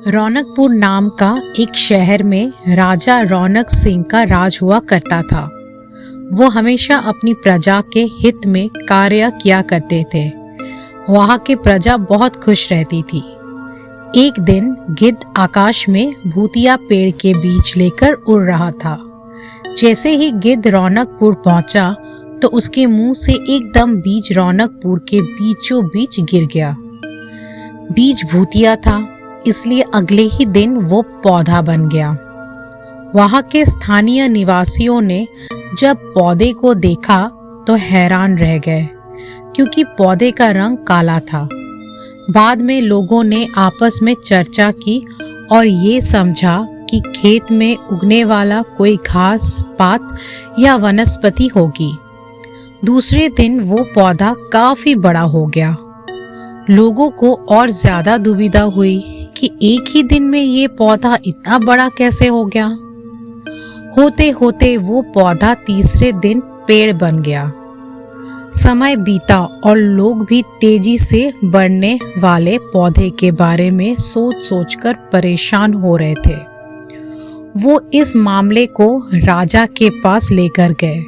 रौनकपुर नाम का एक शहर में राजा रौनक सिंह का राज हुआ करता था। वो हमेशा अपनी प्रजा के हित में कार्य किया करते थे। वहाँ की प्रजा बहुत खुश रहती थी। एक दिन गिद्ध आकाश में भूतिया पेड़ के बीज लेकर उड़ रहा था। जैसे ही गिद्ध रौनकपुर पहुंचा तो उसके मुंह से एकदम बीज रौनकपुर के बीचों बीच गिर गया। बीज भूतिया था, इसलिए अगले ही दिन वो पौधा बन गया। वहाँ के स्थानीय निवासियों ने जब पौधे को देखा तो हैरान रह गए, क्योंकि पौधे का रंग काला था। बाद में लोगों ने आपस में चर्चा की और ये समझा कि खेत में उगने वाला कोई घास पात या वनस्पति होगी। दूसरे दिन वो पौधा काफी बड़ा हो गया। लोगों को और ज्यादा दुविधा हुई कि एक ही दिन में ये पौधा इतना बड़ा कैसे हो गया। होते होते वो पौधा तीसरे दिन पेड़ बन गया। समय बीता और लोग भी तेजी से बढ़ने वाले पौधे के बारे में सोच सोचकर परेशान हो रहे थे। वो इस मामले को राजा के पास लेकर गए।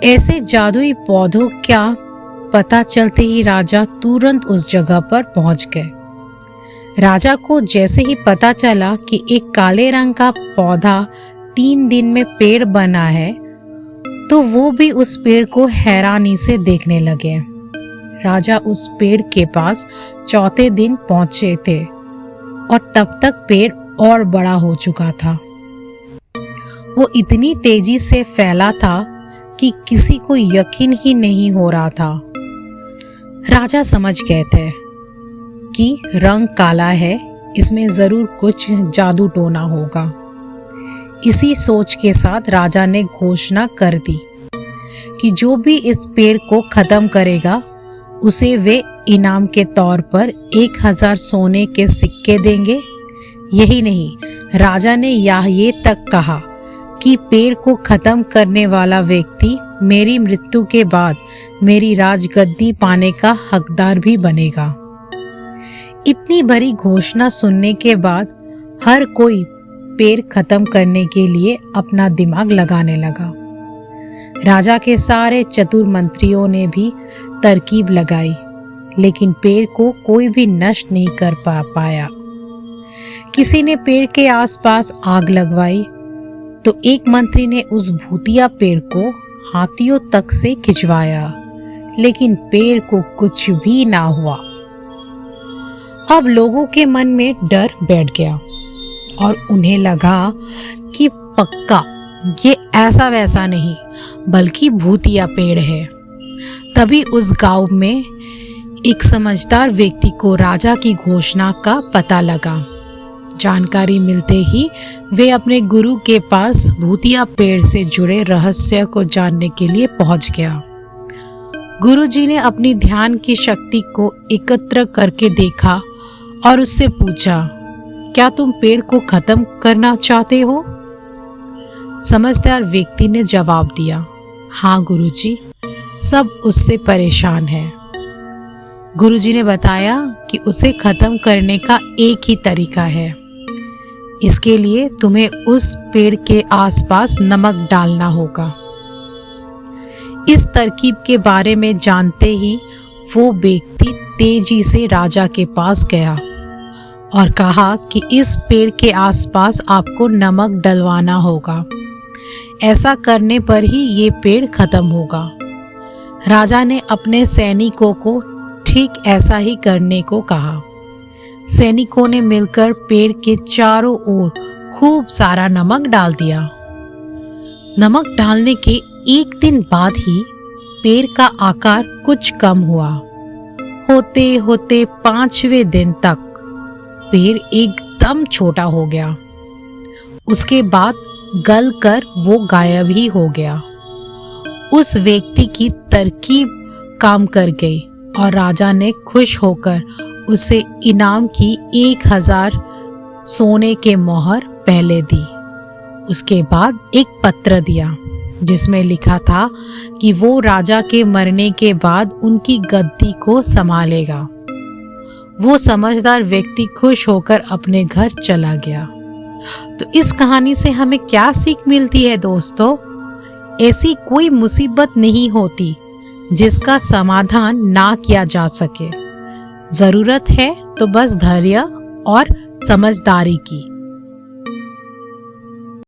ऐसे जादुई पौधों क्या पता चलते ही राजा तुरंत उस जगह पर पहुंच गए। राजा को जैसे ही पता चला कि एक काले रंग का पौधा 3 दिन में पेड़ बना है, तो वो भी उस पेड़ को हैरानी से देखने लगे। राजा उस पेड़ के पास चौथे दिन पहुंचे थे और तब तक पेड़ और बड़ा हो चुका था। वो इतनी तेजी से फैला था कि किसी को यकीन ही नहीं हो रहा था। राजा समझ गए थे कि रंग काला है, इसमें जरूर कुछ जादू टोना होगा। इसी सोच के साथ राजा ने घोषणा कर दी कि जो भी इस पेड़ को खत्म करेगा उसे वे इनाम के तौर पर 1000 सोने के सिक्के देंगे। यही नहीं, राजा ने ये तक कहा कि पेड़ को खत्म करने वाला व्यक्ति मेरी मृत्यु के बाद मेरी राजगद्दी पाने का हकदार भी बनेगा। इतनी बड़ी घोषणा सुनने के बाद हर कोई पेड़ खत्म करने के लिए अपना दिमाग लगाने लगा। राजा के सारे चतुर मंत्रियों ने भी तरकीब लगाई, लेकिन पेड़ को कोई भी नष्ट नहीं कर पाया। किसी ने पेड़ के आसपास आग लगवाई तो एक मंत्री ने उस भूतिया पेड़ को हाथियों तक से खिंचवाया, लेकिन पेड़ को कुछ भी ना हुआ। अब लोगों के मन में डर बैठ गया और उन्हें लगा कि पक्का ये ऐसा वैसा नहीं बल्कि भूतिया पेड़ है। तभी उस गांव में एक समझदार व्यक्ति को राजा की घोषणा का पता लगा। जानकारी मिलते ही वे अपने गुरु के पास भूतिया पेड़ से जुड़े रहस्य को जानने के लिए पहुंच गया। गुरुजी ने अपनी ध्यान की शक्ति को एकत्र करके देखा और उससे पूछा, क्या तुम पेड़ को खत्म करना चाहते हो? समझदार व्यक्ति ने जवाब दिया, हाँ गुरुजी, सब उससे परेशान हैं। गुरुजी ने बताया कि उसे खत्म करने का एक ही तरीका है। इसके लिए तुम्हें उस पेड़ के आसपास नमक डालना होगा। इस तरकीब के बारे में जानते ही वो व्यक्ति तेजी से राजा के पास गया और कहा कि इस पेड़ के आसपास आपको नमक डलवाना होगा। ऐसा करने पर ही ये पेड़ खत्म होगा। राजा ने अपने सैनिकों को ठीक ऐसा ही करने को कहा। सैनिकों ने मिलकर पेड़ के चारों ओर खूब सारा नमक डाल दिया। नमक डालने के एक दिन बाद ही पेड़ का आकार कुछ कम हुआ। होते होते 5वें दिन तक पेड़ एकदम छोटा हो गया। उसके बाद गल कर वो गायब ही हो गया। उस व्यक्ति की तरकीब काम कर गई और राजा ने खुश होकर उसे इनाम की 1000 सोने के मोहर पहले दी। उसके बाद एक पत्र दिया जिसमें लिखा था कि वो राजा के मरने के बाद उनकी गद्दी को संभालेगा। वो समझदार व्यक्ति खुश होकर अपने घर चला गया। तो इस कहानी से हमें क्या सीख मिलती है दोस्तों? ऐसी कोई मुसीबत नहीं होती जिसका समाधान ना किया जा सके। जरूरत है तो बस धैर्य और समझदारी की।